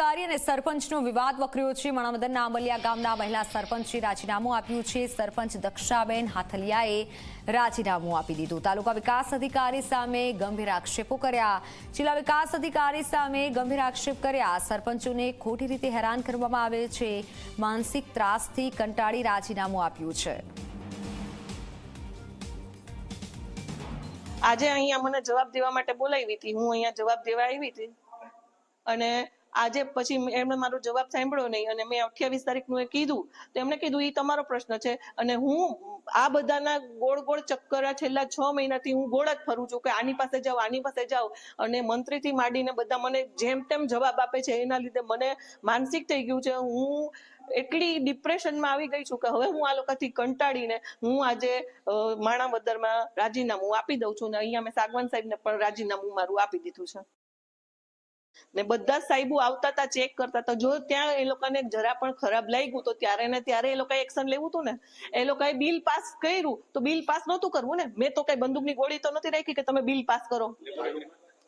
અધિકારી અને સરપંચનો વિવાદ વકર્યો છે। માણાવદરના આંબલિયા ગામના મહિલા સરપંચે રાજીનામું આપ્યું છે। સરપંચ દક્ષાબેન હાથલિયાએ રાજીનામું આપી દીધું। તાલુકા વિકાસ અધિકારી સામે ગંભીર આક્ષેપો કર્યા। જિલ્લા વિકાસ અધિકારી સામે ગંભીર આક્ષેપ કર્યા। સરપંચોને ખોટી રીતે હેરાન કરવામાં આવે છે। માનસિક ત્રાસથી કંટાળી રાજીનામું આપ્યું છે। આજે અહીંયા મને જવાબ દેવા માટે બોલાવી હતી। હું અહીંયા જવાબ દેવા આવી હતી અને આજે પછી એમણે મારો જવાબ સાંભળ્યો નહીં અને મેં 28 તારીખનું એ કીધું તો એમણે કીધું એ તમારો પ્રશ્ન છે। અને હું આ બધાના ગોળ ગોળ ચક્કર છેલ્લા 6 મહિનાથી હું ગોળ જ ફરું છું કે આની પાસે જાઓ આની પાસે જાઓ અને મંત્રીથી માંડીને બધા મને જેમ તેમ જવાબ આપે છે। એના લીધે મને માનસિક થઈ ગયું છે। હું એટલી ડિપ્રેશનમાં આવી ગઈ છું કે હવે હું આ લોકોથી કંટાળીને હું આજે માણાવદરમાં રાજીનામું આપી દઉં છું ને અહીંયા મેં સાગવાન સાહેબને પણ રાજીનામું મારું આપી દીધું છે ને બધા સાહેબો આવતા હતા ચેક કરતા હતા। જો ત્યાં એ લોકોને જરા પણ ખરાબ લાગ્યું તો ત્યારે ને ત્યારે એ લોકોએ એક્શન લેવું હતું ને। એ લોકોએ બિલ પાસ કર્યું તો બિલ પાસ નહોતું કરવું ને। મેં તો કઈ બંદૂકની ગોળી તો નથી રાખી કે તમે બિલ પાસ કરો।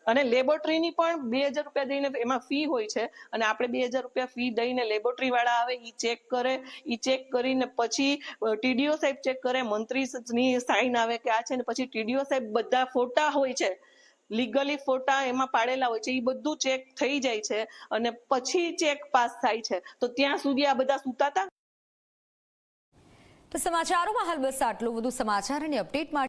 અને લેબોરેટરીની પણ 2000 રૂપિયા દઈને એમાં ફી હોય છે અને આપણે 2000 રૂપિયા ફી દઈને લેબોરેટરી વાળા આવે એ ચેક કરે। એ ચેક કરીને પછી ટીડીઓ સાહેબ ચેક કરે, મંત્રીની સાઇન આવે કે આ છે ને પછી ટીડીઓ સાહેબ બધા ફોટા હોય છે લીગલી ફોટા એમાં પાડેલા હોય છે એ બધું ચેક થઈ જાય છે અને પછી ચેક પાસ થાય છે। તો ત્યાં સુધી આ બધા સૂતા હતા। તો સમાચારોમાં હાલ બસ આટલું। વધુ સમાચાર અને અપડેટ માટે